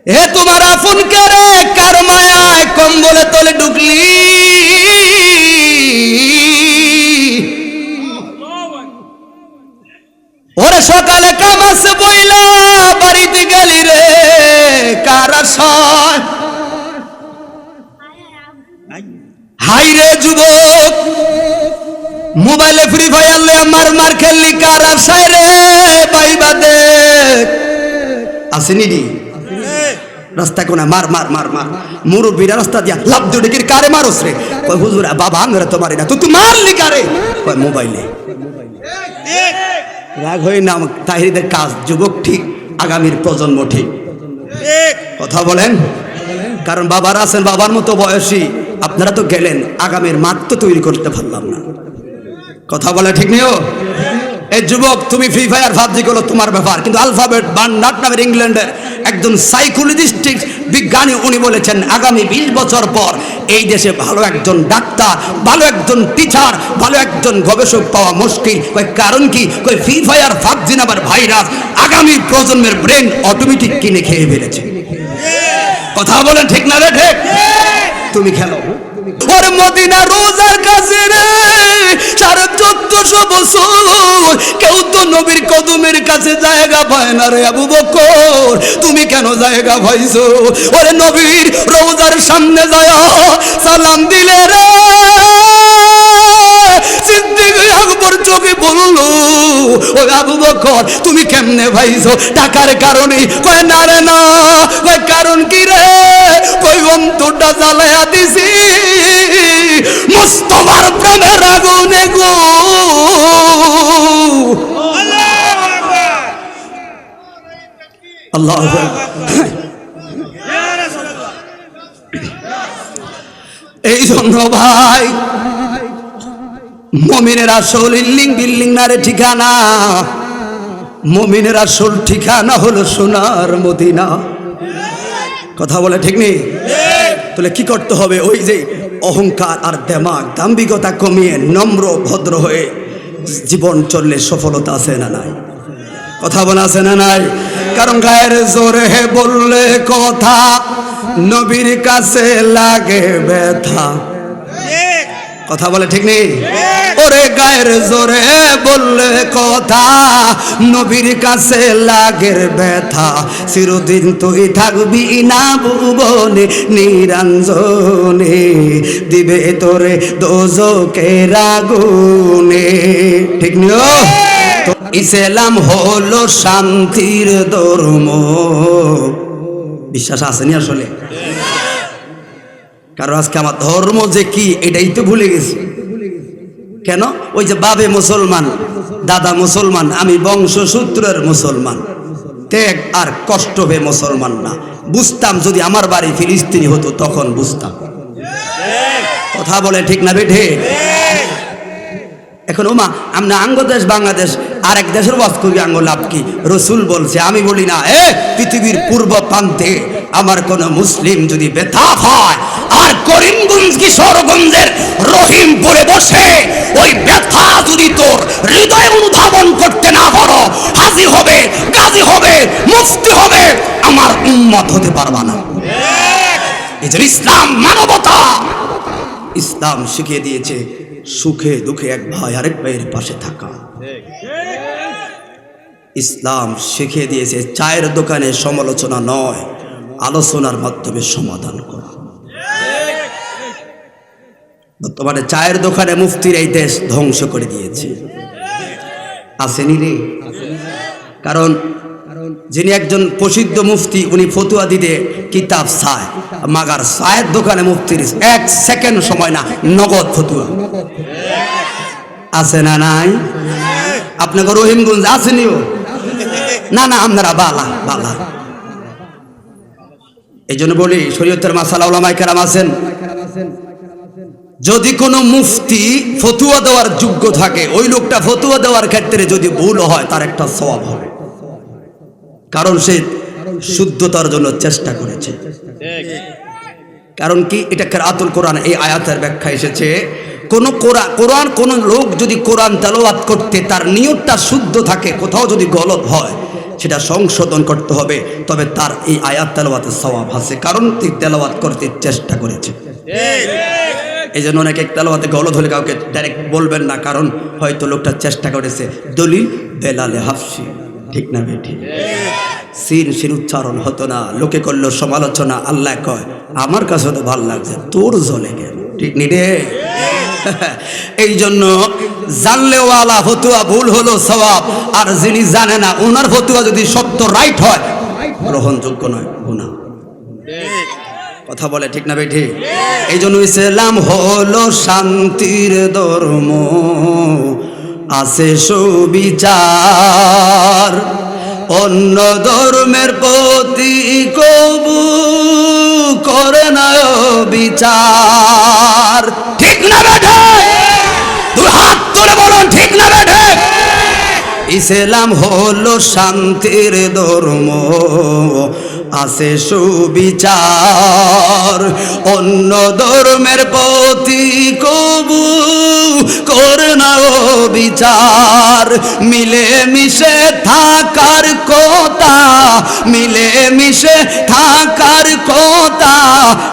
হে তোমার আপন করে কার মায়ায় কম্বলে তলে ঢুকলি, ওরে সকালে কামাস বইলা বাড়িতে গেলি রে কার আশায়। হাই রে যুবক, মোবাইলে ফ্রি ফায়ার লে আমার মার খেললি কার আশায় রে বাইবা দেখ আসেনি রে রাস্তা কোনা মার মার মার মার মুরব্বীরা রাস্তা দিয়া লাভ দুডিকির কারে মারোস রে। কই হুজুর বাবা আমরা তো মারি না, তুই মারলি কারে? কই মোবাইলে। রাগ হই না, তাহিরিদের কাজ যুবক ঠিক, আগামীর প্রজন্ম ঠিক, কথা বলেন। কারণ বাবারা আছেন, বাবার মতো বয়সী, আপনারা তো গেলেন, আগামীর মাঠ তো তৈরি করতে পারলাম না, কথা বলে ঠিক নিও। এই যুবক তুমি ফ্রি ফায়ার ভাবজি গুলো তোমার ব্যাপার, কিন্তু আলফাবেট বার্নার্ড নামের ইংল্যান্ডের একজন সাইকোলজিস্ট বিজ্ঞানী উনি বলেছেন আগামী 20 বছর পর এই দেশে ভালো একজন ডাক্তার, ভালো একজন টিচার, ভালো একজন গবেষক পাওয়া মুশকিল। কই কারণ কি? কই ফ্রি ফায়ার ভাবজি নামের ভাইরাস আগামী প্রজন্মের ব্রেন অটোমেটিক কিনে খেয়ে ফেলেছে, কথা বলেন ঠিক না রে? ঠিক। তুমি খেলো ওর মদিনা রোজার কাছে রে 1450 বছর কেউ তো নবীর কদমের কাছে জায়গা পায় না রে আবু বকর, তুমি কেন জায়গা পাইছো? ওরে নবীর রোজার সামনে যায় সালাম দিলে রে সিদ্দিক আকবর চোখে বলল ও আবু বকর তুমি কেমনে পাইছো? টাকার কারণে? কয় না রে না। কয় কারণ কি রে? কই অন্তরটা জ্বালায়া দিছি মুস্তাফার প্রেমের আগুনে গো। আল্লাহু আকবার। এই জন্য ভাই মুমিনের আসল ইল্লিং বিল্ডিং না রে ঠিকানা, মুমিনের আসল ঠিকানা হলো সোনার মদিনা, কথা বলে ঠিক নেই? তাহলে কি করতে হবে? ওই যে অহংকার আর দেমাগ দাম্ভিকতা কমিয়ে নম্র ভদ্র হয়ে জীবন চললে সফলতা আছে না নাই? কথা বলা আছে না নাই? কারণ গায়ের জোরে বললে কথা নবীর কাছে লাগে ব্যথা, কথা বলে ঠিক নেই? ওরে গায়ের জোরে বললে কথা নবীর কাছে লাগে ব্যথা, চিরদিন তুই থাকবি না ভুবনে নিরঞ্জনে, দিবে তোরে দোজকের আগুনে, ঠিক নিও? ইসলাম হলো শান্তির ধর্ম, বিশ্বাস আসেনি আসলে? কারণ আজকে আমার ধর্ম যে কি এটাই তো ভুলে গেছি। কেন? ওই যে বাবে মুসলমান, দাদা মুসলমান, আমি বংশসূত্রের মুসলমান, ত্যাগ আর কষ্ট হবে মুসলমান না। বুঝতাম যদি আমার বাড়ি ফিলিস্তিনি হতো তখন বুঝতাম, কথা বলে ঠিক না বেঠে? এখন ওমা আমরা আঙ্গ দেশ বাংলাদেশ আর এক দেশের ওয়াজ করি, আঙ্গ লাভ কি? রসুল বলছে, আমি বলি না। পৃথিবীর পূর্ব প্রান্তে আমার কোন মুসলিম যদি বেথা হয় আর করিমগঞ্জ কিশোরগঞ্জের রহিমপুরে বসে ওই ব্যথা যদি তোর হৃদয় অনুধাবন করতে না পারো, হাজি হবে, গাজী হবে, মুফতি হবে, আমার উম্মত হতে পারবা না। এই যে ইসলাম মানবতা, ইসলাম শিখিয়ে দিয়েছে সুখে দুঃখে এক ভাই আরেক ভাইয়ের পাশে থাকা। ইসলাম শিখিয়ে দিয়েছে চায়ের দোকানে সমালোচনা নয়, আলোচনার মাধ্যমে সমাধান করা। বর্তমানে চায়ের দোকানে মুফতির এই দেশ ধ্বংস করে দিয়েছে, আসেনি রে? কারণ যিনি একজন প্রসিদ্ধ মুফতি, উনি ফতুয়া দিতে কিতাব চায়, মাগার চায়ের দোকানে মুফতির 1 সেকেন্ড সময় না, নগদ ফতুয়া। আছে না নাই? আপনাকে রহিমগঞ্জ আসেনিও না? না আপনারা বালা বালা। এই জন্য বলি শরীয়তের মাসালা উলামায়ে কেরাম আছেন, যদি কোনো মুফতি ফতুয়া দেওয়ার যোগ্য থাকে, ওই লোকটা ফতুয়া দেওয়ার ক্ষেত্রে যদি ভুল হয় তার একটা সওয়াব হবে, কারণ সে শুদ্ধতার জন্য চেষ্টা করেছে। কারণ কি? এটা কিরাআতুল কোরআন, এই আয়াতের ব্যাখ্যা এসেছে কোরআন কোন লোক যদি কোরআন তেলাওয়াত করতে তার নিয়তটা শুদ্ধ থাকে, কোথাও যদি গলত হয় সেটা সংশোধন করতে হবে, তবে তার এই আয়াত তেলাওয়াতের সওয়াব আছে, কারণ তিনি তেলাওয়াত করতে চেষ্টা করেছে। এই জন্য অনেকে তেলাওয়াতে গলদ হলে কাউকে ডাইরেক্ট বলবেন না, কারণ হয়তো লোকটা চেষ্টা করেছে। দলিল বেলালে হাফসি, ঠিক না বেঠি? সিন উচ্চারণ হতো না, লোকে করলো সমালোচনা। আল্লাহ কয় আমার কাছে তো ভালো লাগছে, তোর জ্বলে গেল, ঠিক নি রে? এই জন্য জানলেওয়ালা ফতুয়া ভুল হলো সওয়াব, আর যিনি জানে না ওনার ফতুয়া যদি সত্য রাইট হয় গ্রহণযোগ্য নয়, গুনাহ। কথা বলে ঠিক না বেঠি? এই জন্য ইসলাম হলো শান্তির ধর্ম, আছে সুবিচার, অন্য ধর্মের প্রতি কবু করে না বিচার, ঠিক না বেঠে? দুই হাত তুলে বলুন ঠিক না বেঠে? ইসলাম হলো শান্তির ধর্ম, আছে সুবিচার, অন্য ধর্মের প্রতি কবু করে না বিচার। মিলে মিশে থাকার কথা, মিলে মিশে থাকার কথা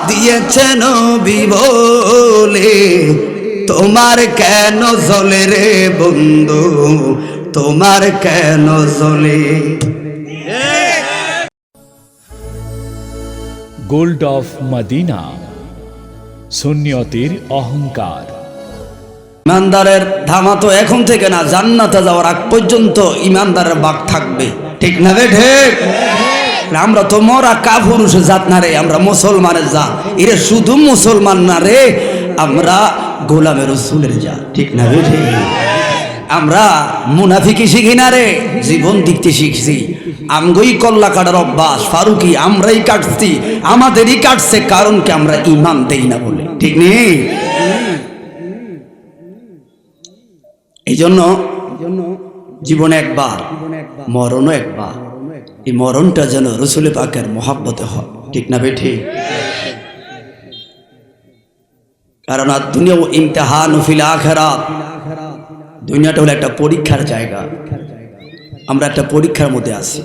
দিয়েছেন নবী বলে, তোমার কেন জ্বলে রে বন্ধু, তোমার কেন জ্বলে? গোল্ড অফ মদিনা, সুন্নিয়তের অহংকার। ইমানদারের ধামা তো এখন থেকে না, জান্নাতে যাওয়ার আগ পর্যন্ত ইমানদারের বাক থাকবে, ঠিক না রে? ঠিক। আমরা তো মরা কাপুরুষ জাত না রে, আমরা মুসলমানের জাত। এরে শুধু মুসলমান না রে, আমরা গোলামের রাসূলের জাত, ঠিক না রে? ঠিক। আমরা মুনাফিকি শিখি না রে, জীবন দিকতে শিখছি। আমগোই কল্লা কাটার অভ্যাস ফারুকি আমরাই কাটছি, আমাদেরই কাটছে, কারণ কি আমরা ইমান দেই না বলে, ঠিক নেই? এই জন্য জীবনে একবার, মরণও একবার। এই মরণটা যেন রাসূল পাকের মহব্বতে হয়, ঠিক না বেঠি? কারণ আর দুনিয়া ইমতিহান ফিল আখিরাত, দুনিয়াটা হলো একটা পরীক্ষার জায়গা। আমরা একটা পরীক্ষার মধ্যে আছি।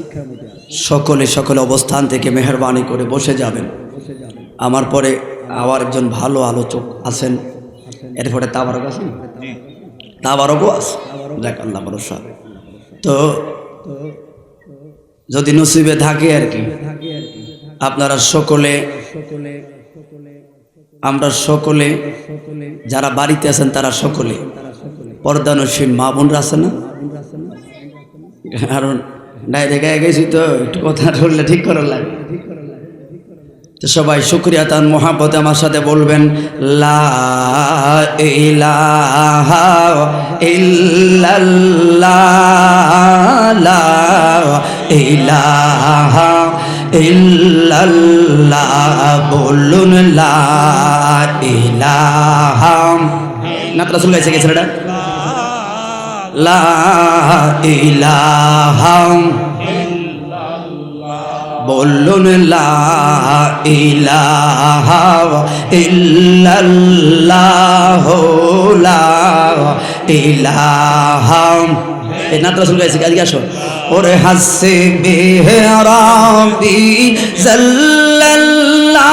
সকলে সকলে অবস্থান থেকে মেহরবানি করে বসে যাবেন। আমার পরে আবার একজন ভালো আলোচক আছেন, এরপরে তাবারক আছেন, তাবারকও আছে, যাক আল্লাহ ভরসা। তো যদি নসিবে থাকে আর কি, আপনারা সকলে, আমরা সকলে যারা বাড়িতে আছেন তারা সকলে পর্দানসীন মা বোনরা আছে না? কারণ ডাইরেক্ট গেছি তো একটু কথা বললে ঠিক করার লাগে। তো সবাই শুকরিয়া তান মোহাব্বতে আমার সাথে বলবেন, লা ইলাহা ইল্লাল্লাহ, লা ইলাহা ইল্লাল্লাহ, বলুন লা ইলাহা। নাত রাসূল গাইছে গেছে এটা, লা ইলাহা বলুন লা ইলাহা ইল্লাল্লাহ, লা ইলাহা। এই নাত রাসূল গাইছে, আজকে আসো। ওরে হাসবে রাব্বি জাল্লাল্লাহ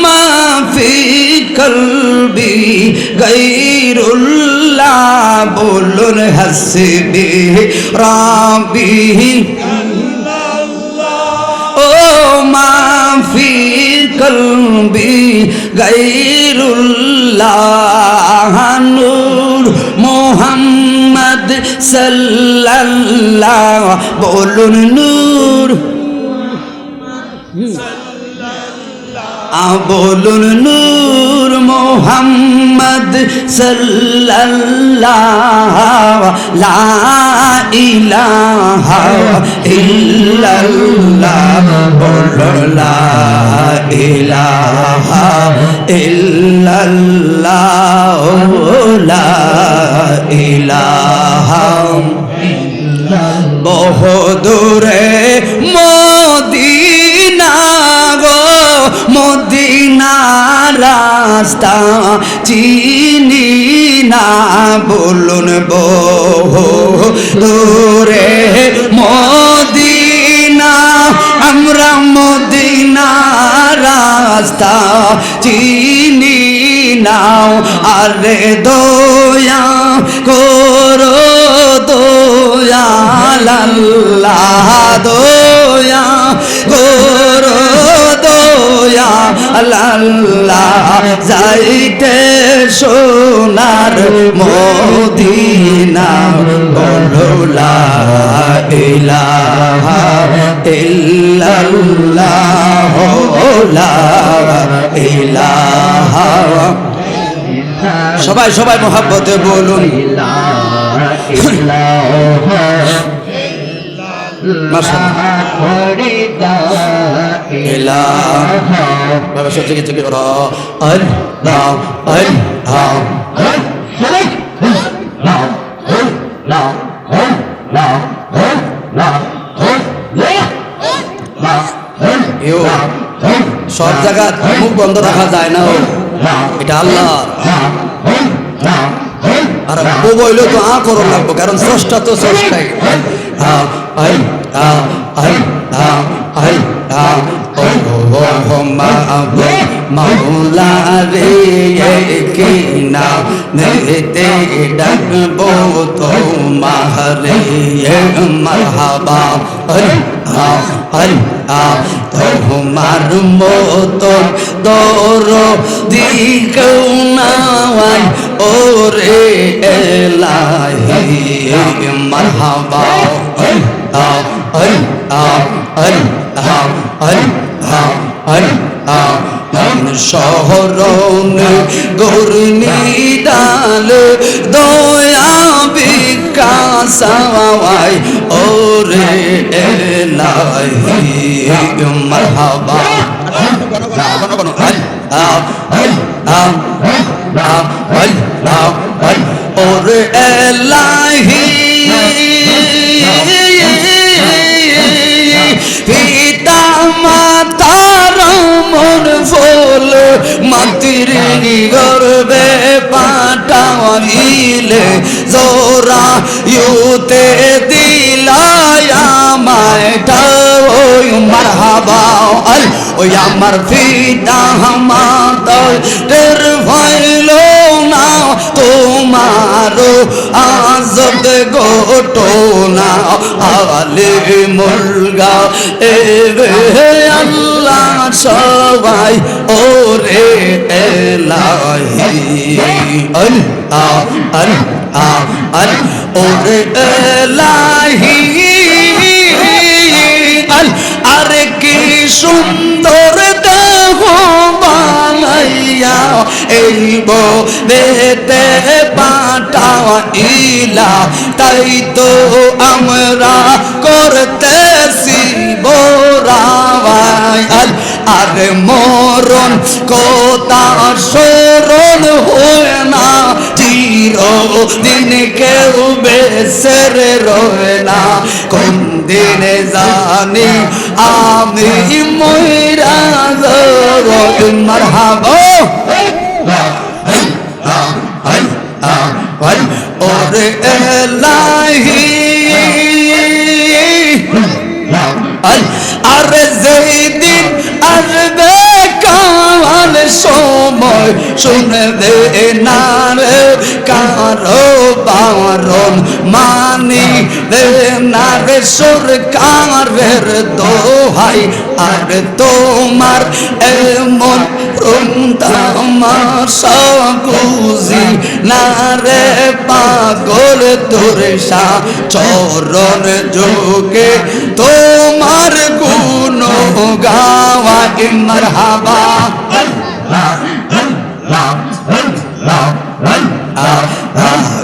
মা ফি কলবি গায়রুল্লাহ, বলুন হাসবে রাব্বি ও মা ফি কলবি গায়রুল্লাহ, নূর মুহাম্মদ সাল্লাল্লাহ, বলুন নূর, বলুন নূর মুহাম্মদ সাল্লাল্লাহ, লা ইলাহা ইল্লাল্লাহ, বলুন লা ইলাহা ইল্লাল্লাহ, লা ইলাহা। বহুদূরে মদিনা গো, মদিনার রাস্তা চিনি না বলুন দূরে মদিনা আমরা মদিনা রাস্তা চিনি নাও আরে দয়া করো দয়াল আল্লাহ দয়া করো দয়া আল্লাহ যাইতে সোনার মদিনা বলো লা ইলাহা ইল্লাল্লাহ লা ইলাহা সবাই সবাই মোহাব্বতে বলুন বাবা সব থেকে থেকে করো আল্লাহ আল্লাহ সব জায়গা মুখ বন্ধ রাখা যায় না এটা আল্লাহ আর বইলেও তো করো লাগবো কারণ স্রষ্টা তো স্রষ্টাই মাওলা রে কিনা নেতে ডাকবো তোমারে মারহাবা তোমার মতো দিকেও নাই ওরে এলাহি মারহাবা শহরণ গৌরনী ডাল দয়া বিকাশাওয়াই ওরে এলাহি মারহাবা ওরে এলাহি পিতা মাতার মন ফুল মাতির গর্বে পাঠাইলে জোরা ইউতে দিলায়া মাইটা ওই মারহাবা ওই আমার পিতা মাতার টের হইল না তোমারও আজব ঘটনা আলে মুলগা এবে আল্লাহ সবাই ওরে এলাহি আল্লাহ আল্লাহ আল্লাহ ওরে এলাহি আরে কি সুন্দর দেহ বানাইয়া এই বেতে পাঠাইলা তাই তো আমরা করতেছি বোরাবাই আরে মরণ কথা স্মরণ হয় না চিরদিন কেউ বেসের রয় না কোন দিনে জানি আমি মইরা যাব মারহাবা ওরে এলাহি আরে যেদিন আসবে কাল সময় শুনবে না রে কারো বারণ মানি না রে সরকারের দোহাই আর তোমার এমন তামাশা গুজি না রে পাগল তোর চরণ যোগে তোমার গুণ গাওয়া মারহাবা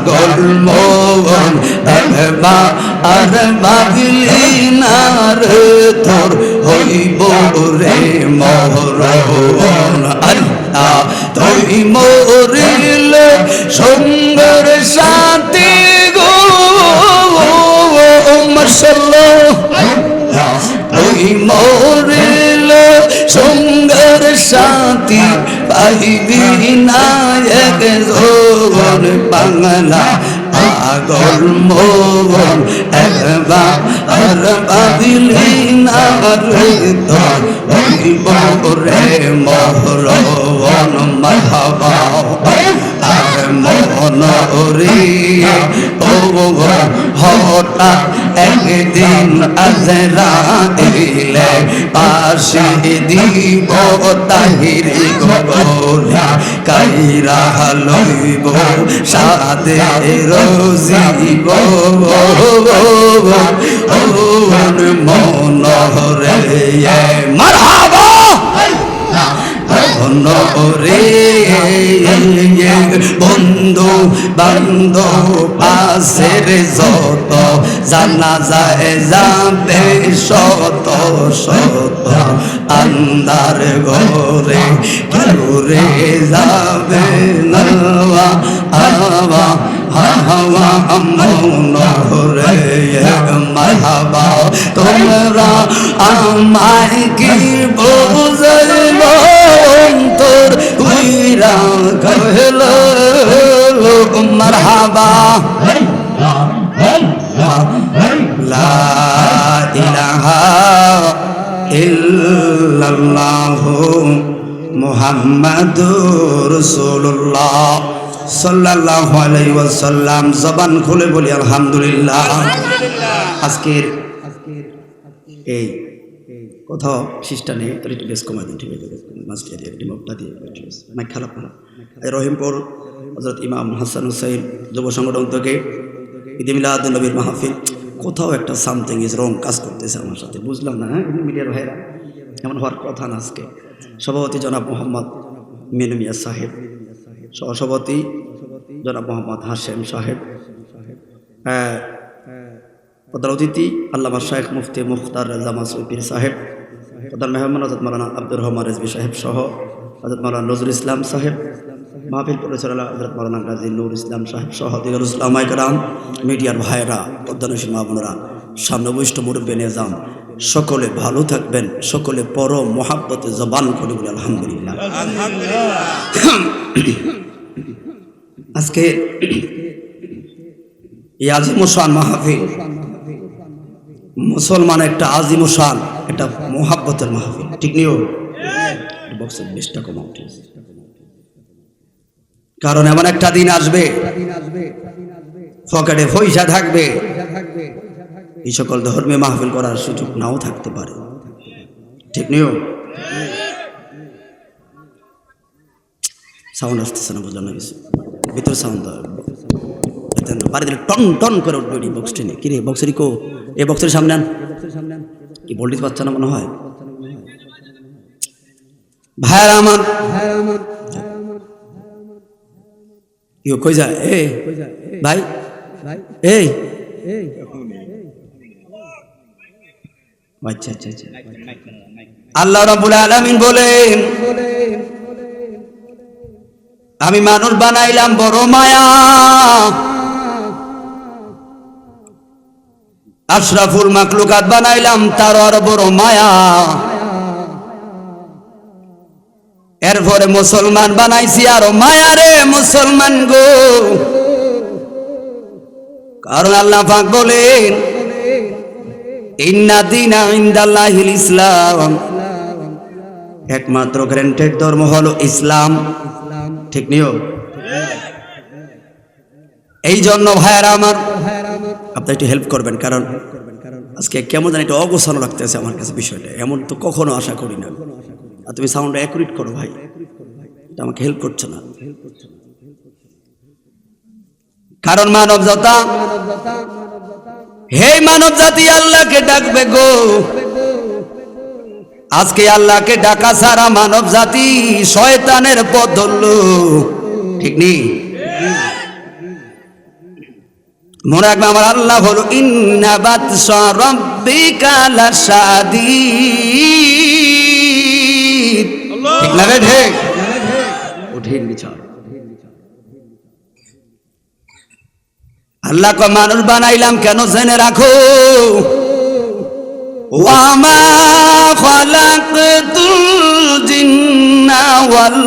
গোলমোহন আর বাগলি নার তোর হইব রে মরণ আল্লাহ তুই মরিলে সুন্দর সাথী গো মাশাআল্লাহ তুই মরিলে সুন্দর সাথী পাইবি না একজন বাংলা পাগল মন একবার আর পাবিলি না রে তোর হইব রে মহরণ মারহাবা আর মন রে ও হঠাৎ একদিন আজরাইলে পাশে দিব তাহির গলা কাইরা লইব সাদে রোজিব মন রে মারহাবা রে বন্ধু বান্ধব পাশের যত জানা যায় যাবে শত শত আন্দার ঘরে ঘুরে যাবে না হাওয়া হাওয়া মন রে মারহাবা তোমরা আমায় কি বুঝল অন্তর উইরা গেল মারহাবা লা ইলাহা ইল্লাল্লাহু মুহাম্মাদুর রাসূলুল্লাহ সাল্লাল্লাহু আলাইহি ওয়াসাল্লাম। জবান খুলে বলি আলহামদুলিল্লাহ। আজকের এই কোথাও শিষ্টা নেই, তোর একটু বেশ কমাই দিন, ঠিক আছে? মাস্টার দিয়ে ডিমটা দিয়ে মাইক খারাপ না। রহিমপুর হযরত ইমাম হাসান হুসাইন যুব সংগঠন থেকে ঈদ মিলাদ নবীর মাহফিল, কোথাও একটা সামথিং ইজ রং কাজ করতেছে আমার সাথে, বুঝলাম না। হ্যাঁ, মিডিয়ার ভাইরা এমন হওয়ার কথা না। আজকে সভাপতি জনাব মোহাম্মদ মিনু মিয়া সাহেব, সহসভাপতি জনাব মোহাম্মদ হাশেম সাহেব, প্রধান অতিথি আল্লামা শাইখ মুফতি মুখতার রাজা মাসুদ পীর সাহেব, প্রধান মেহমান হযরত মাওলানা আব্দুর রহমান রেজভী সাহেব সহ হযরত মাওলানা নজরুল ইসলাম সাহেব, মাহফিল পরিচালনা হযরত মাওলানা গাজী নূর ইসলাম সাহেব সহ দিগর উলামায়ে কেরাম, মিডিয়ার ভাইয়েরা, পদ্মনশী মা বোনেরা, সামনে বৈষ্ণব মুরব্বী নিজাম, সকলে ভালো থাকবেন, সকলে পরম মহাব্বতে জবান করে বলে আলহামদুলিল্লাহ। আজকে এই আজিমুশান মাহফিল, মুসলমান একটা আজিমুশান, একটা মোহাব্বতের মাহফিল, ঠিক নিও বক্সের বেশটা কম উঠে। কারণ এমন একটা দিন আসবে পকেটে পয়সা থাকবে, এই সকল ধর্মে মাহফিল করার সুযোগ নাও থাকতে পারে, ঠিক নিও। সাউন্ড আসতেছে না, বুঝলাম না কিছু, ভিতরে সাউন্ড বাড়ি দিলে টন টন করে উঠবে বক্স টেনে। কিরে বক্সের কো, এই বক্সের সামনে আন, কি ভোল্টেজ পাচ্ছে না মনে হয়। ভাইরা আমার কেউ কই যায়, এ ভাই এই আচ্ছা আচ্ছা আচ্ছা। আল্লাহ রাব্বুল আলামিন বলেন, আমি মানুষ বানাইলাম বড় মায়া, আশরাফুল মাখলুকাত বানাইলাম তার আর বড় মায়া, এরপরে মুসলমান বানাইছি আরো মায়া রে মুসলমান গো। কারণ আল্লাহ পাক বলেন, ইন্না দীনা ইনদাল্লাহিল ইসলাম, একমাত্র গ্যারান্টেড ধর্ম হলো ইসলাম, ঠিক নিও। এই জন্য ভাইয়ারা আমার, আপনি একটু হেল্প করবেন, কারণ আজকে কেমন জানি একটু অগোছানো লাগতেছে আমার কাছে বিষয়টা, এমন তো কখনো আশা করি না। আর তুমি সাউন্ডটা অ্যাকুরেট করো ভাই, এটা আমাকে হেল্প করছে না। কারণ মানব জাতি, হে মানব জাতি আল্লাহকে ডাকবে গো। আজকে আল্লাহকে ডাকা ছাড়া মানব জাতি শয়তানের পথ ধরল, ঠিক নেই? মনে রাখবে আমার আল্লাহ হলো ইন্না বাতশা রাব্বিকা লাশাদীদ, ঠিক না রে? ঠিক কঠিন বিচার। আল্লাহ কো মানুষ বানাইলাম কেন জেনে রাখো, ওয়া মা খালাকতুল জিন্না ওয়াল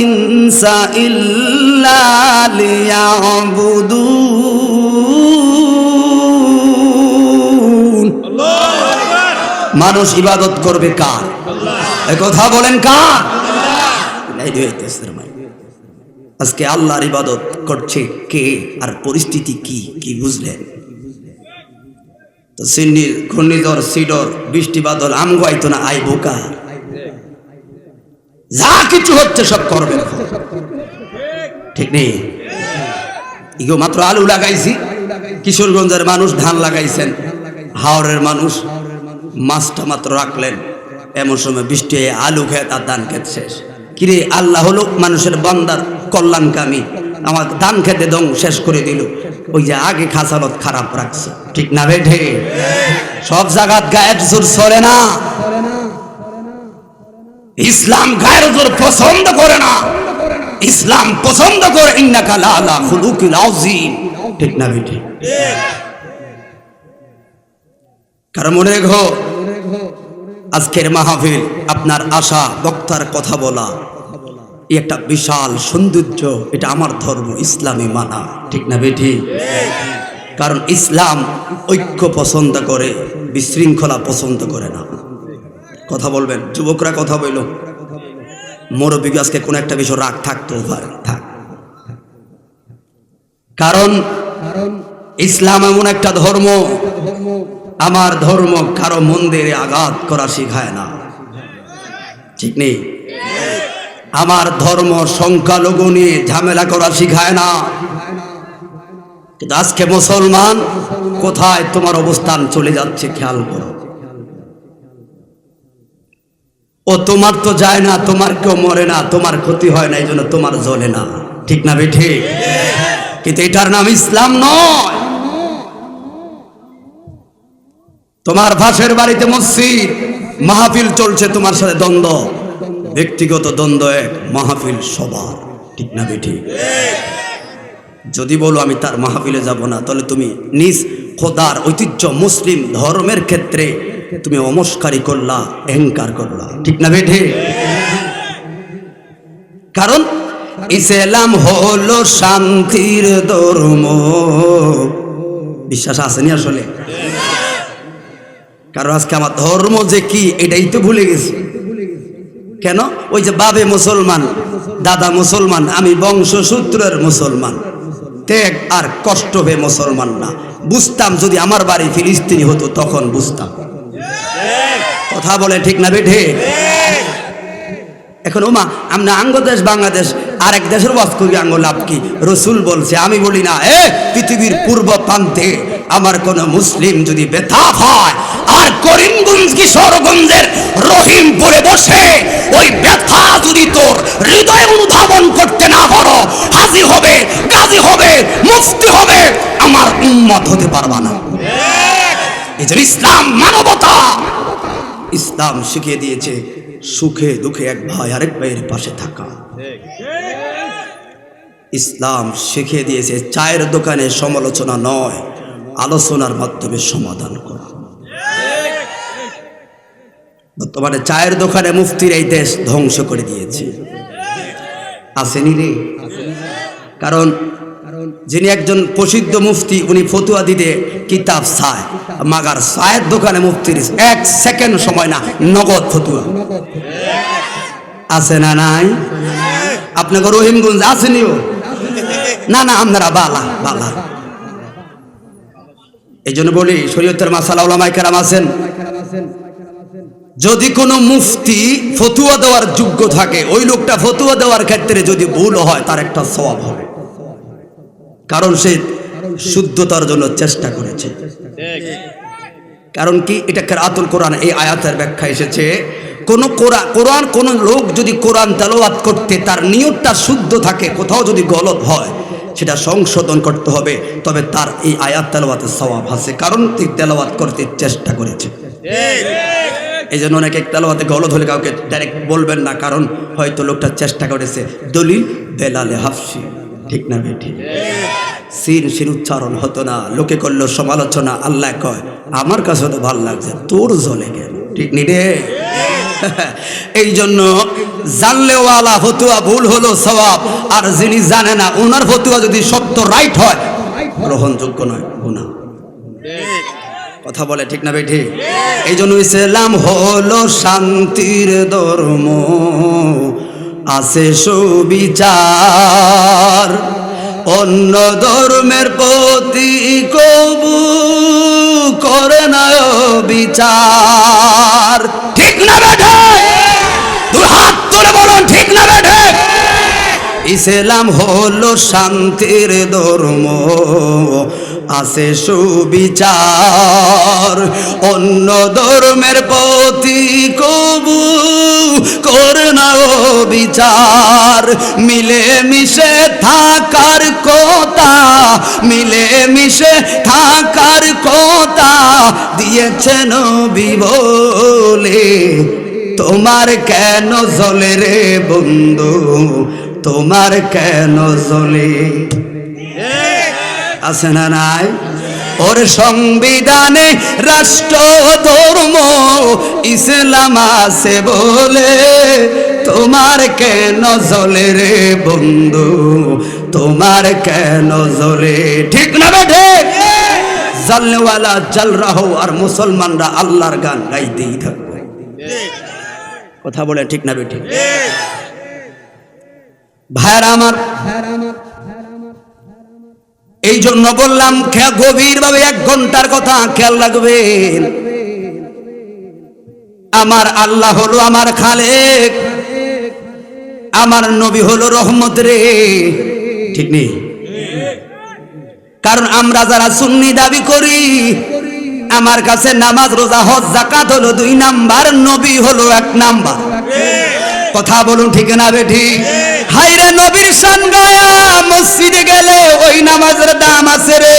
ইনসা ইল্লা লিয়াবুদুন। মানুষ ইবাদত করবে কার? এই কথা বলেন কার? আজকে আল্লাহর ইবাদত করছে কে আর পরিস্থিতি কি কি বুঝলেন? তো সিন্নির ঘূর্ণিঝড় সিডর বৃষ্টি বাদল আম গাইতো না আই বোকা, যা কিছু হচ্ছে সব করবে, ঠিক নেই? ইগো মাত্র আলু লাগাইছি, কিশোরগঞ্জের মানুষ ধান লাগাইছেন, হাওড়ের মানুষ মাছটা মাত্র রাখলেন, এমন সময় বৃষ্টি হয়ে আলু খেয়ে তার ধান খেত শেষ। কিরে আল্লাহ হলো মানুষের বান্দার কল্যাণকামী, আমার ধান খেতে দং শেষ করে দিল। ওই যে আগে খাসালত খারাপ রাখছে, ঠিক না বেঠে? সব জায়গাত গায়ের জোর চলে না, ইসলাম গায়ের জোর পছন্দ করে না, ইসলাম পছন্দ করে ইন্নাকা লাআলা খুলুকিল আযীম, ঠিক না বেঠে? কারণ মনে রেখো আজকের মাহফিল আপনার আশা বক্তার কথা বলা এই একটা বিশাল সৌন্দর্য, এটা আমার ধর্ম ইসলামী মানা, ঠিক না বেঠি? কারণ ইসলাম ঐক্য পছন্দ করে, বিশৃঙ্খলা পছন্দ করে না। কথা বলবেন, যুবকরা কথা বলল, মুরব্বী আজকে কোন একটা বিষয় রাগ থাকতো পারে, থাক, কারণ ইসলাম এমন একটা ধর্ম, আমার ধর্ম কারো মন্দিরে আঘাত করা শিখায় না, ঠিক নেই? আমার ধর্ম সংখ্যালঘু নিয়ে ঝামেলা করা শিখায় না। কিন্তু আজকে মুসলমান কোথায় তোমার অবস্থান চলে যাচ্ছে খেয়াল করো। ও তোমার তো যায় না, তোমার কেউ মরে না, তোমার ক্ষতি হয় না, এই জন্য তোমার জ্বলে না, ঠিক না বেঠে? কিন্তু এটার নাম ইসলাম নয়। তোমার ভাষের বাড়িতে মসজিদ, মাহফিল চলছে, তোমার সাথে দ্বন্দ্ব, ব্যক্তিগত দ্বন্দ্ব এক, মাহফিল সবার, ঠিক না বেঠি? যদি বলো আমি তার মাহফিলে যাব না, তাহলে তুমি নিজ খোদার ঐতিহ্য মুসলিম ধর্মের ক্ষেত্রে তুমি অমস্কারি করলা, অহংকার করলা, ঠিক না বেঠে? কারণ ইসলাম হলো শান্তির ধর্ম, বিশ্বাস আসেনি আসলে? কারণ আজকে আমার ধর্ম যে কি এটাই তো ভুলে গেছি। কেন? ওই যে বাবে মুসলমান, দাদা মুসলমান, আমি বংশসূত্রের মুসলমান, ত্যাগ আর কষ্ট হয়ে মুসলমান না। বুঝতাম যদি আমার বাড়ি ফিলিস্তিনি হতো তখন বুঝতাম। কথা বলে ঠিক না বেঠে? এখন ওমা আমরা আঙ্গ দেশ বাংলাদেশ আরেক দেশের ওয়াজ করি, আঙ্গ লাভ কি? রসুল বলছে, আমি বলি না। পৃথিবীর পূর্ব প্রান্তে আমার কোন মুসলিম যদি বেথা হয় আর করিমগঞ্জ কিশোরগঞ্জের রহিমপুরে বসে ওই ব্যথা যদি তোর হৃদয়ে অনুধাবন করতে না পারো, হাজী হবে, গাজী হবে, মুফতি হবে, আমার উম্মত হতে পারবা না। এই যে ইসলাম মানবতা, ইসলাম শিখিয়ে দিয়েছে সুখে দুঃখে এক ভাই আরেক ভাইয়ের পাশে থাকা। ইসলাম শিখিয়ে দিয়েছে চায়ের দোকানে সমালোচনা নয়, আলোচনার মাধ্যমে সমাধান করা। বর্তমানে চায়ের দোকানে মুফতির এই দেশ ধ্বংস করে দিয়েছে, আসেনি রে? কারণ যিনি একজন প্রসিদ্ধ মুফতি, উনি ফতুয়া দিতে কিতাব চায়, মাগার চায়ের দোকানে মুফতির 1 সেকেন্ড সময় না, নগদ ফতুয়া। আছে না নাই? আপনাকে রহিমগঞ্জ আসেনিও? না না, আপনারা বালা বালা। এই জন্য বলি শরীয়তের মাসালা উলামায়ে কেরাম আছেন, যদি কোনো মুফতি ফতুয়া দেওয়ার যোগ্য থাকে, ওই লোকটা ফতুয়া দেওয়ার ক্ষেত্রে যদি ভুল হয় তার একটা সওয়াব হবে, কারণ সে শুদ্ধতার জন্য চেষ্টা করেছে। কারণ কি? এটা কিরাআতুল কোরআন, এই আয়াতের ব্যাখ্যা এসেছে, কোন কোরআন কোন লোক যদি কোরআন তেলাওয়াত করতে তার নিয়তটা শুদ্ধ থাকে, কোথাও যদি গলত হয় সেটা সংশোধন করতে হবে, তবে তার এই আয়াত তেলাওয়াতের সওয়াব আছে, কারণ তিনি তেলাওয়াত করতে চেষ্টা করেছে। এই জন্য অনেকে তেলাওয়াতে গলত হলে কাউকে ডাইরেক্ট বলবেন না, কারণ হয়তো লোকটা চেষ্টা করেছে। দলিল বেলালে হাফসি, ঠিক না বেঠি? সিন উচ্চারণ হতো না, লোকে করলো সমালোচনা, আল্লাহ কয় আমার কাছে তো ভালো লাগছে, তোর জ্বলে গেল, ঠিক নি রে? এই জন্য জানলেওয়ালা ফতুয়া ভুল হলো সওয়াব, আর যিনি জানে না ওনার ফতুয়া যদি সত্য রাইট হয় গ্রহণযোগ্য নয়, গুনাহ। কথা বলে ঠিক না বেঠি? এই জন্য ইসলাম হলো শান্তির ধর্ম, আছে সুবিচার, অন্য ধর্মের প্রতি কবু করে না বিচার। ঠিক না বেঠে? দুই হাত তুলে বলুন ঠিক না বেঠে? ইসলাম হলো শান্তির ধর্ম, আছে সুবিচার, অন্য ধর্মের প্রতি কবু করে না বিচার। মিলে মিশে থাকার কথা, মিলে মিশে থাকার কথা দিয়েছেন নবী বলে, তোমার কেন জ্বলে রে বন্ধু, তোমার কেন জ্বলে? আছে না নাই? ওর সংবিধানে রাষ্ট্র ধর্ম ইসলাম আছে বলে, তোমার কেন জ্বলে রে বন্ধু, তোমার কেন জ্বলে? ঠিক না বেঠে? জ্বলনেওয়ালা জ্বল রাহো, আর মুসলমানরা আল্লাহর গান গাইতেই থাকবে। কথা বলে ঠিক না বেঠে? ভাইরা আমার, এই জন্য বললাম গভীর ভাবে 1 ঘন্টার কথা খেয়াল রাখবেন। আমার আল্লাহ হলো আমার খালেক, আমার নবী হলো রহমত রে। ঠিক নেই? কারণ আমরা যারা সুন্নি দাবি করি, আমার কাছে নামাজ রোজা হজ যাকাত হলো 2 নাম্বার, নবী হলো 1 নাম্বার। কথা বলুন ঠিক না বেঠি? হায়রে নবীর শান গায়া মসজিদে গেলে ওই নামাজের দাম আছে রে।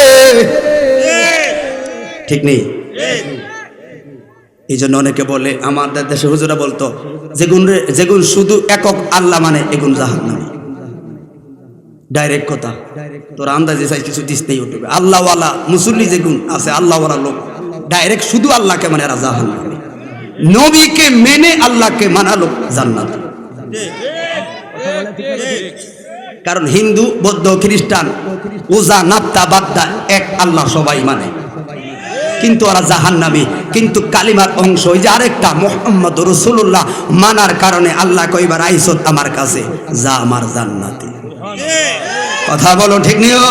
ঠিক নেই? এই জন্য অনেকে বলে, আমাদের দেশে হুজুরা বলতো, যেগুন শুধু একক আল্লাহ মানে এগুন জাহান্নামী। ডাইরেক্ট কথা, তোর আন্দাজে চাই কিছু দিস নেই উঠবে। আল্লাহওয়ালা মুসল্লি যেগুন আছে, আল্লাহওয়ালা লোক ডাইরেক্ট শুধু আল্লাহকে মানে এরা জাহান্নামী। নবীকে মেনে আল্লাহকে মানা লোক জান্নাত। কারণ হিন্দু, বৌদ্ধ, খ্রিস্টান, ওজা, নাপ্তা, বাদ্দা এক আল্লাহ সবাই মানে, কিন্তু ওরা জাহান্নামী। কিন্তু কালিমার অংশ ওই যে আরেকটা মুহাম্মদ রাসূলুল্লাহ মানার কারণে আল্লাহ কইবার আইছত আমার কাছে, যা আমার জান্নাতে। কথা বলো ঠিক নিও?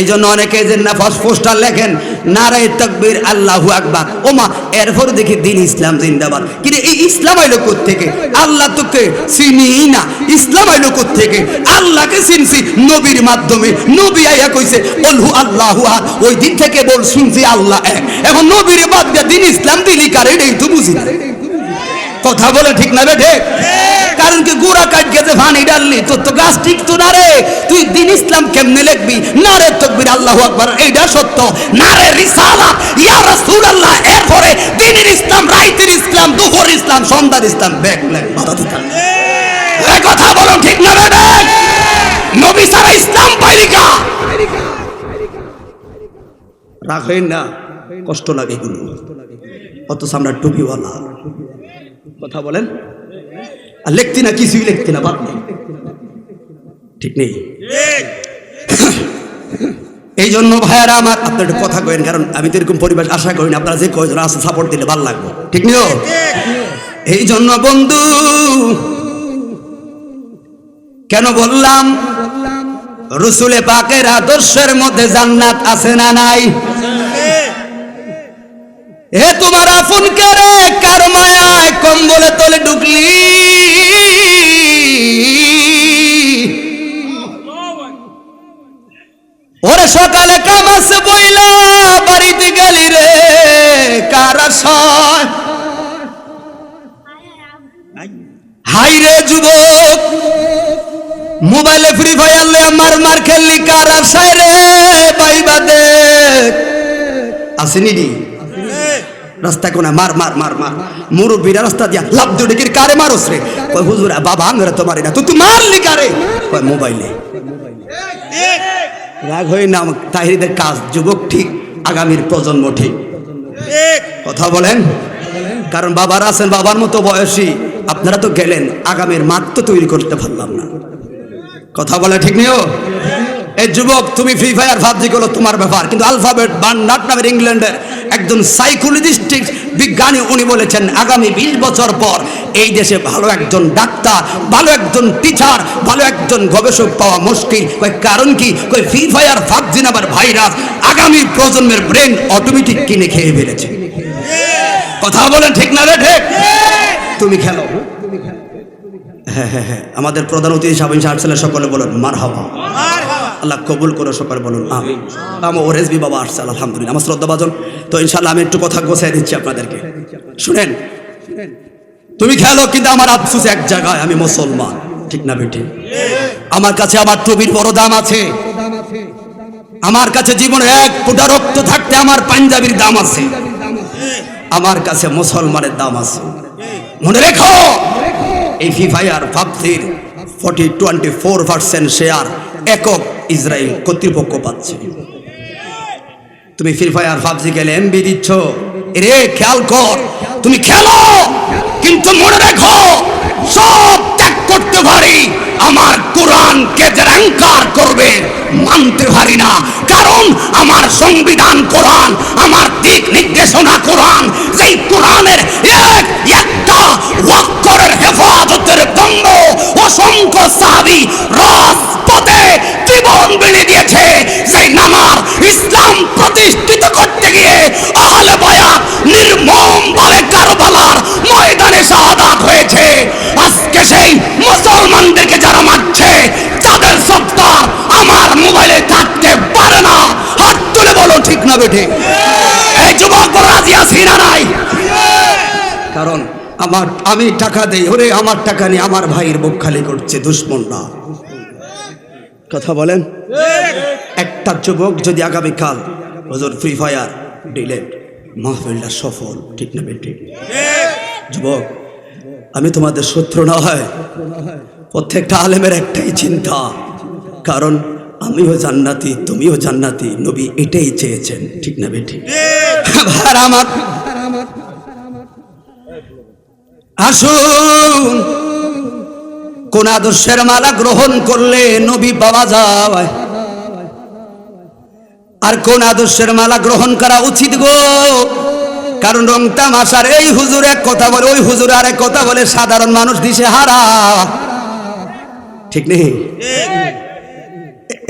এই জন্য অনেকে যে পোস্টার লেখেন নারায়ে তাকবীর আল্লাহু আকবার, ওমা এরপর দেখি দিন ইসলাম জিন্দাবাদ। কিন্তু এই ইসলাম আইলো কোত্থেকে? আল্লাহ তোকে চিনি না, ইসলাম আইলো কোত্থেকে? আল্লাহকে চিনছি নবীর মাধ্যমে। নবী আইয়া কইছে বলহু আল্লাহু আহাদ, ওই দিন থেকে বল শুনছি আল্লাহ এক। এখন নবীর বাদ দিয়ে দিন ইসলাম দিলি কারে? এটাই তো বুঝি না। কথা বলে ঠিক না বেঠে? কারণ কি গোড়া কাট গেছে পানি ডাললি তোর তো গাছ ঠিক তো না রে। তুই দিন ইসলাম কেমনে লিখবি? নারে তাকবীর আল্লাহু আকবার, এইটা সত্য। নারে রিসালাত ইয়া রাসূলুল্লাহ, এরপরে দিনের ইসলাম, রাইতের ইসলাম, দুপুর ইসলাম, সন্ধ্যার ইসলাম, ব্যাকলেন বাধা দিতাম। এই কথা বলো ঠিক না বেঠে? নবী ছাড়া ইসলাম পাইলি কা? রাখেন না, কষ্ট লাগে এগুলো। অথচ আমরা টুপিওয়ালা। কথা বলেন? আর লিখতি না, কিছুই লিখতি না, বাদ নেই। ঠিক নেই? এই জন্য ভাইয়ারা আমার, আপনার একটু কথা কইন, কারণ আমি তো এরকম পরিবেশ আশা করি না। আপনারা যে কয়জন আছে সাপোর্ট দিলে ভালো লাগবে। ঠিক নিও? এই জন্য বন্ধু কেন বললাম, রসুলে পাকের আদর্শের মধ্যে জান্নাত আছে না নাই? হে তোমার আপন করে কার মায়ায় কম্বলে তলে ঢুকলি, ওরে সকালে কামাসে বইলা বাড়িতে গেলি রে কার আশায়? হাই রে যুবক, মোবাইলে ফ্রি ফায়ার লে মার খেললি কার আশায় রে? পাইবা দেখ আসেনি নি রাস্তা কোনা মার মার মার মার, মুরব্বীরা রাস্তা দিয়া লাভ দিয়ে কি কারে মারস রে? কই হুজুর বাবা আঙ্গরে তো মারি না, তুই মারলি কারে? কই মোবাইলে। রাগ হই না, তাহিরিদের কাজ, যুবক ঠিক, আগামীর প্রজন্ম ঠিক। কথা বলেন? কারণ বাবারা আছেন বাবার মতো বয়সী, আপনারা তো গেলেন, আগামীর মাঠ তো তৈরি করতে পারলাম না। কথা বলে ঠিক নেই? এই যুবক, তুমি ফ্রি ফায়ার ভাবছি গুলো তোমার ব্যাপার, কিন্তু আলফাবেট বার্নার্ড নামের ইংল্যান্ডের একজন সাইকোলজিস্টিক বিজ্ঞানী, উনি বলেছেন আগামী 20 বছর পর এই দেশে ভালো একজন ডাক্তার, ভালো একজন টিচার, ভালো একজন গবেষক পাওয়া মুশকিল। কারণ কি? ফ্রি ফায়ার ভাবছি নামের ভাইরাস আগামী প্রজন্মের ব্রেন অটোমেটিক কিনে খেয়ে ফেলেছে। কথা বলেন ঠিক না রে? ঠিক। তুমি খেলো। হ্যাঁ হ্যাঁ হ্যাঁ, আমাদের প্রধান অতিথি সাবিন সাহেব সকলে বলুন মারহাবা। আল্লাহ কবুল করে সকলে বলুন আমিন। আমার ওরেসবি বাবা আসছে আলহামদুলিল্লাহ, আমার শ্রদ্ধা ভাজন। তো ইনশাল্লাহ আমি একটু কথা গোছাই দিচ্ছি আপনাদেরকে, শুনেন। তুমি খেলো, কিন্তু আমার আফসোস এক জায়গায়, আমি মুসলমান, ঠিক না বেটি? আমার কাছে আমার টুপির বড় দাম আছে, আমার কাছে জীবনে এক ফোঁটা রক্ত থাকতে আমার পাঞ্জাবির দাম আছে, আমার কাছে মুসলমানের দাম আছে। মনে রেখো, এই ফ্রি ফায়ার পাবজির 24% শেয়ার একক ইসরায়েল কর্তৃপক্ষ পাচ্ছে। তুমি ফ্রি ফায়ার পাবজি গেলে এমবি দিচ্ছ, রে খেয়াল কর, তুমি খেলো, কিন্তু মনে রেখো সব ত্যাগ করতে পারি, আমার কোরআনকে যে অ্যাঙ্কার করবে মানতে পারি না। কারণ আমার সংবিধান কোরআন, আমার দিক নির্দেশনা কোরআন, যেই কোরআনের একটা ওয়াক্যের হেফাজতের জন্য অসংখ্য সাহাবী রাজপথে জীবন বিলিয়ে দিয়েছে। সেই নামার ইসলাম প্রতিষ্ঠিত করতে গিয়ে আহলে বায়াত নির্মমভাবে কারবালার ময়দানে শাহাদাত হয়েছে। আজকে সেই মুসলমানদেরকে যারা মারছে, তাদের সত্তার আমার মোবাইলে থাকতে পারে না। হাত তুলে বলো ঠিক না বেঠে? এই যুবক রাজি আছি না নাই? কারণ আমি টাকা দেই, ওরে আমার টাকা নিয়ে আমার ভাইয়ের বুক খালি করছে দুশ্মনরা। কথা বলেন। একটা যুবক যদি আগামীকাল হুজুর ফ্রি ফায়ার ডিলেট, মাহফিলটা সফল, ঠিক না বেটি? যুবক, আমি তোমাদের শত্রু না হয়, প্রত্যেকটা আলেমের একটাই চিন্তা, কারণ আমিও জান্নাতি তুমিও জান্নাতি, নবী এটাই চেয়েছেন, ঠিক না বেটি? আমার আসুন, কোন আদর্শের মালা গ্রহণ করলে নবী পাওয়া যায়, আর কোন আদর্শের মালা গ্রহণ করা উচিত গো? কারণ রং তামাশার এই হুজুর এক কথা বলে, ওই হুজুর আরেক কথা বলে, সাধারণ মানুষ দিশে হারা, ঠিক নেই?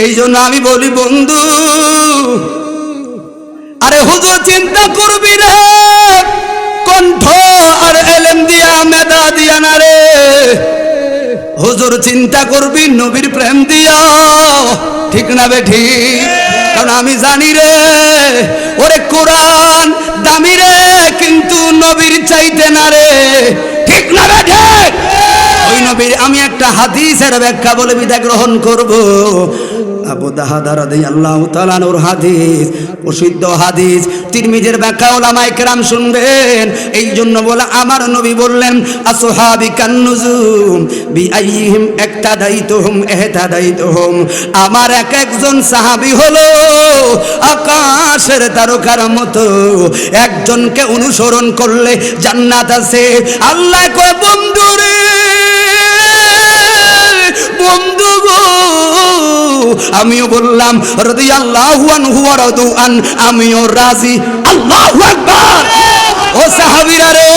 এই জন্য আমি বলি বন্ধু, আরে হুজুর চিন্তা করবি রে, কণ্ঠ আর এলেম দিয়া মেধা দিয়া না রে, হুজুর চিন্তা করবি নবীর প্রেম দিয়া, ঠিক না বেঠি? কারণ আমি জানি রে, ওরে কোরআন দামি রে, কিন্তু নবীর চাইতে না রে, ঠিক না বেঠে? ওই নবীর আমি একটা হাদিসের ব্যাখ্যা বলে বিদায় গ্রহণ করব। আবু দারদা রাদিয়াল্লাহু তাআলা নূর হাদিস, প্রসিদ্ধ হাদিস, তিরমিজির ব্যাখ্যা উলামায়ে কেরাম শুনবেন। এই জন্য বলে আমার নবী বললেন, আসহাবি কান্নুজুম বিআইহিম ইক্তাদাইতুহুম ইহতাদাইতুহুম, আমার এক একজন সাহাবী হলো আকাশের তারকার মতো, একজনকে অনুসরণ করলে জান্নাত আছে। আল্লাহ কয় বন্ধু রে, বন্ধু গো, আমিও বললাম রাদিয়াল্লাহু আনহু ওয়া রাদু আন, আমিও রাজি। আল্লাহু আকবার। ও সাহাবীরা রে,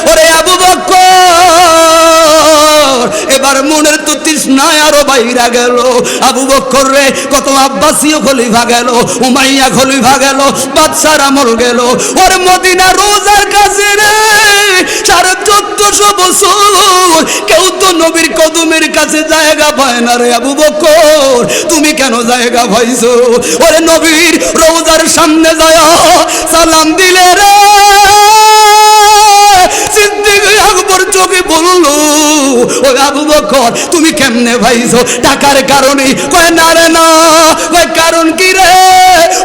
ওরে আবু বকর, এবার মনের তো তৃষ্ণায় আরো বাইরা গেল। আবু বকর রে, কত আব্বাসীয় খলিফা গেল, উমাইয়া খলিফা গেল, বাদশার আমল গেল, ওর মদিনা রোজার কাছে রে 1450 বছর কেউ তো নবীর কদমের কাছে জায়গা পায় না রে। আবু বকর, তুমি কেন জায়গা পাইছো? ওরে নবীর রোজার সামনে যায় সালাম দিলে রে, সিদ্দিক আকবর চোখে বলল, ও আবু বকর তুমি কেমনে ভাইছো? টাকার কারণে? কয় না রে না। কয় কারণ কি রে?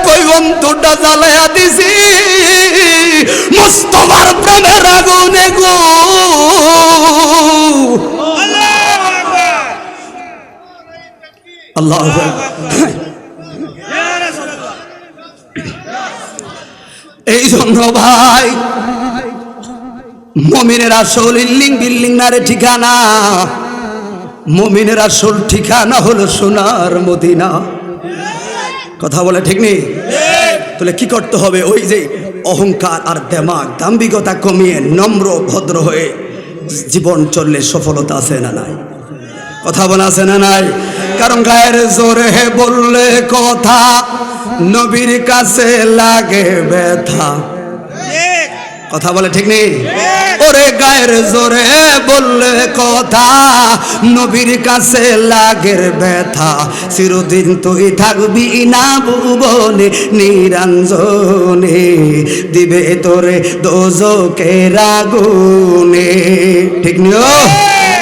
কই অন্তরটা জ্বালায়া দিছি মুস্তাফার প্রেমের আগুনে গো। আল্লাহু আকবার। এই জন্য ভাই মুমিনের আসল ইল্লিং বিল্ডিং না রে ঠিকানা, মুমিনের আসল ঠিকানা হলো সোনার মদিনা। কথা বলে ঠিক নেই? তাহলে কি করতে হবে? ওই যে অহংকার আর দেমাগ, দাম্ভিকতা কমিয়ে নম্র ভদ্র হয়ে জীবন চললে সফলতা আছে না নাই? কথা বলা আছে না নাই? কারণ গায়ের জোরে বললে কথা নবীর কাছে লাগে ব্যথা। কথা বলে ঠিক নেই? ওরে গায়ের জোরে বললে কথা নবীর কাছে লাগের ব্যথা, চিরদিন তুই থাকবি না ভুবনে নিরঞ্জনে, দিবে তোরে দোজকের আগুনে। ঠিক নিও?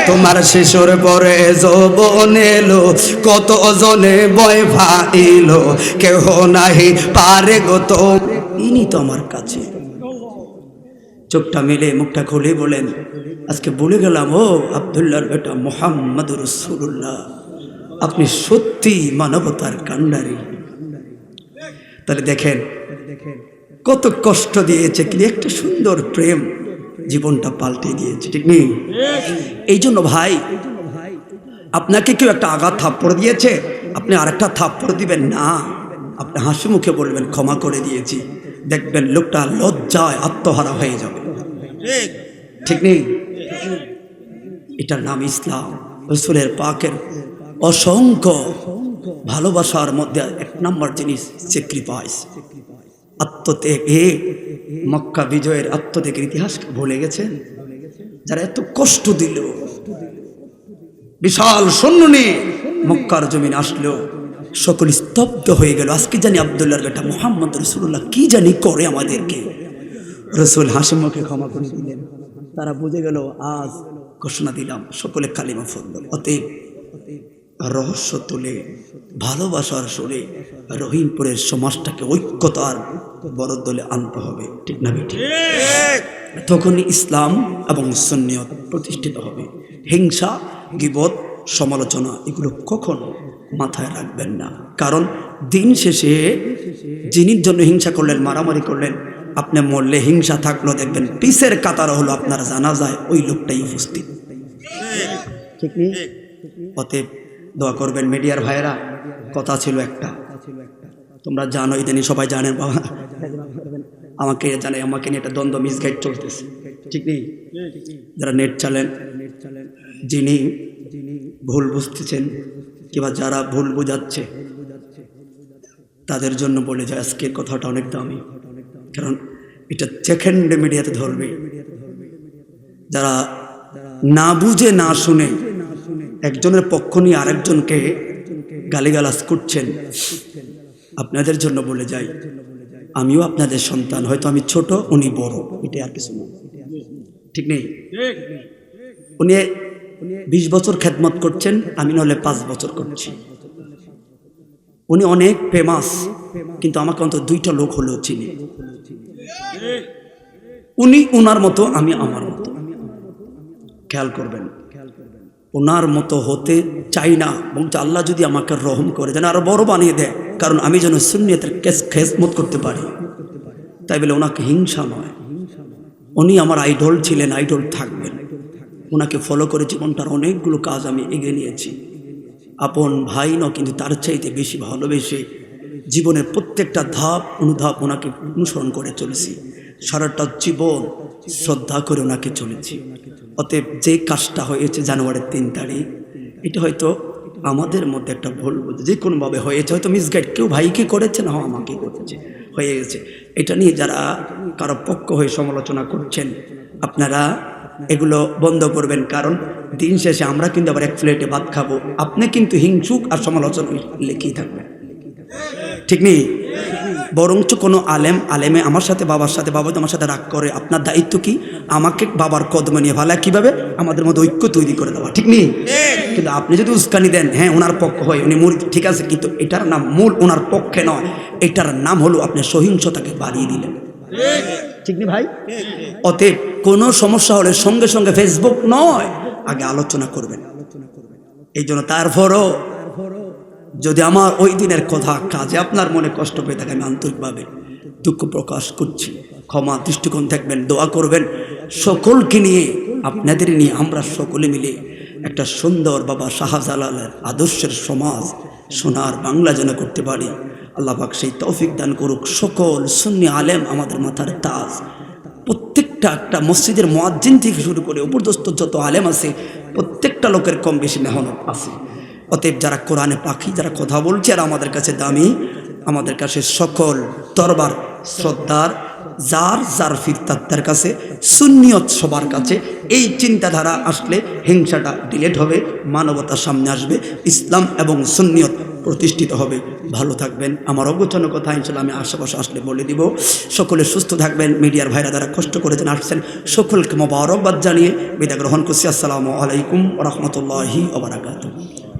তোমার শিশুর পরে যৌবন এলো, কত জনে বয় ভাইলো, কেহ নাহি পারে গো তো ইনি তো আমার কাছে। চোখটা মেলে মুখটা খুলে বলেন, আজকে বলে গেলাম ও আব্দুল্লাহর বেটা মুহাম্মদ রাসূলুল্লাহ, আপনি সত্যি মানবতার কান্ডারি। তাহলে দেখেন কত কষ্ট দিয়েছে, কিন্তু একটা সুন্দর প্রেম জীবনটা পাল্টে দিয়েছে। ঠিক নেই? এই জন্য ভাই, আপনাকে কেউ একটা আঘাত থাপ্পড় দিয়েছে, আপনি আরেকটা থাপ্পড় দিবেন না, আপনি হাসি মুখে বলবেন ক্ষমা করে দিয়েছি, দেখবেন লোকটা লজ্জায় আত্মহারা হয়ে যাবে। ঠিক নেই? এটার নাম ইসলাম। রাসূলের পাকের অসংখ্য ভালোবাসার মধ্যে এক নম্বর জিনিস স্যাক্রিফাইস, আত্মত্যাগ। মক্কা বিজয়ের আত্মত্যাগের ইতিহাস ভুলে গেছেন? যারা এত কষ্ট দিল, বিশাল সৈন্য নিয়ে মক্কার জমিন আসলো, সকল স্তব্ধ হয়ে গেল। আজকে জানি আব্দুল্লাহর বেটা মুহাম্মদ রাসূলুল্লাহ কি জানি করে আমাদেরকে। রাসূল হাসি মুখে ক্ষমা করে দিলেন। তারা বুঝে গেল আজ ঘোষণা দিলাম, সকলে কালিমা পড়ল। অতএব রহস্য তুলে ভালোবাসার সুরে রহিমপুরের সমাজটাকে ঐক্যতার বড় দলে আনতে হবে। ঠিক না বেঠিক? তখনই ইসলাম এবং সুন্নিয়ত প্রতিষ্ঠিত হবে। হিংসা, গীবত, সমালোচনা এগুলো কখনো মাথায় রাখবেন না। কারণ দিন শেষে যিনির জন্য হিংসা করলেন, মারামারি করলেন, আপনি মরলে হিংসা থাকলো, দেখবেন পিসের কাতার হলো আপনার জানাজায় ওই লোকটাই উপস্থিত। ঠিক নেই? অতএব দোয়া করবেন মিডিয়ার ভাইয়েরা। কথা ছিল একটা, তোমরা জানো, ইদানি সবাই জানেন, বাবা আমাকে জানে, আমাকে নিয়ে একটা দ্বন্দ্ব মিসগাইড চলতেছে। ঠিক নেই? যারা নেট চালেন, যিনি ভুল বুঝতেছেন কিংবা যারা ভুল বোঝাচ্ছে, তাদের জন্য বলে যায় আজকের কথাটা অনেক দামি, কারণ এটা সেকেন্ড মিডিয়াতে ধরবে। যারা না বুঝে না শুনে একজনের পক্ষ নিয়ে আরেকজনকে গালিগালাজ করছেন, আপনাদের জন্য বলে যাই, আমিও আপনাদের সন্তান, হয়তো আমি ছোট, উনি বড়, এটা আর কিছু না। ঠিক নেই? উনি 20 বছর খেদমত করছেন, আমি নাহলে 5 বছর করছি। উনি অনেক ফেমাস, কিন্তু আমাকে অন্তত 2টা লোক হলেও চিনি। উনি ওনার মতো, আমি আমার মতো। খেয়াল করবেন, ওনার মতো হতে চাই না, এবং আল্লাহ যদি আমাকে রহম করে যেন আরো বড় বানিয়ে দেয়, কারণ আমি যেন সুন্নিয়তের খেদমত করতে পারি। তাই বলে ওনাকে হিংসা নয়, উনি আমার আইডল ছিলেন, আইডল থাকবেন। ওনাকে ফলো করে জীবনটার অনেকগুলো কাজ আমি এগিয়ে নিয়েছি। আপন ভাই ন, কিন্তু তার চাইতে বেশি ভালোবেসে জীবনের প্রত্যেকটা ধাপ অনুধাপ ওনাকে অনুসরণ করে চলেছি। সারাটা জীবন শ্রদ্ধা করে ওনাকে চলেছি। অতএব যে কাজটা হয়েছে জানুয়ারির 3 তারিখ, এটা হয়তো আমাদের মধ্যে একটা ভুল বুঝে যে কোনোভাবে হয়েছে, হয়তো মিসগাইড, কেউ ভাইকে করেছে না, আমাকে করেছে, হয়ে গেছে। এটা নিয়ে যারা কারো পক্ষ হয়ে সমালোচনা করছেন, আপনারা এগুলো বন্ধ করবেন। কারণ দিন শেষে আমরা কিন্তু আবার এক প্লেটে ভাত খাবো, আপনি কিন্তু হিংসুক আর সমালোচনা লেখেই থাকবেন। ঠিক নেই? বরঞ্চ কোনো আলেমে আমার সাথে, বাবার সাথে, বাবা আমার সাথে রাগ করে, আপনার দায়িত্ব কি? আমাকে বাবার কদমে নিয়ে ভালো কিভাবে আমাদের মধ্যে ঐক্য তৈরি করে দেওয়া। ঠিক নেই? কিন্তু আপনি যদি উস্কানি দেন, হ্যাঁ ওনার পক্ষ হয়, উনি মুরিদ, ঠিক আছে, কিন্তু এটার নাম মূল ওনার পক্ষে নয়, এটার নাম হলো আপনি সহিংসতাকে বাড়িয়ে দিলেন। ঠিক নেই ভাই? অতএব কোনো সমস্যা হলে সঙ্গে সঙ্গে ফেসবুক নয়, আগে আলোচনা করবেন। এই জন্য তারপরও যদি আমার ওই দিনের কথা কাজে আপনার মনে কষ্ট পেয়ে থাকে, আমি আন্তরিকভাবে দুঃখ প্রকাশ করছি। ক্ষমা দৃষ্টিকোণ থাকবেন, দোয়া করবেন। সকলকে নিয়ে, আপনাদের নিয়ে আমরা সকলে মিলে একটা সুন্দর বাবা শাহজালালের আদর্শের সমাজ, সোনার বাংলা যেন করতে পারি। আল্লাহ পাক সেই তৌফিক দান করুক। সকল সুন্নি আলেম আমাদের মাথার তাজ, প্রত্যেকটা একটা মসজিদের মুয়াজ্জিন থেকে শুরু করে উপরদস্ত যত আলেম আছে, প্রত্যেকটা লোকের কম বেশি মেহনত আছে। অতএব যারা কোরআনে পাখি, যারা কথা বলছে আর আমাদের কাছে দামি, আমাদের কাছে সকল দরবার শ্রদ্ধার, যার যার ফিরতার তার কাছে, সুন্নিয়ত সবার কাছে। এই চিন্তাধারা আসলে হিংসাটা ডিলেট হবে, মানবতা সামনে আসবে, ইসলাম এবং সুন্নিয়ত প্রতিষ্ঠিত হবে। ভালো থাকবেন। আমার অগোচর কথা ইনশাল্লাহ আমি আশেপাশে আসলে বলে দিব। সকলে সুস্থ থাকবেন। মিডিয়ার ভাইরা যারা কষ্ট করেছেন আসছেন, সকলকে মোবারকবাদ জানিয়ে বিদায় গ্রহণ করছি। আসসালামু আলাইকুম ওয়া রাহমাতুল্লাহি ওয়া বারাকাতুহু।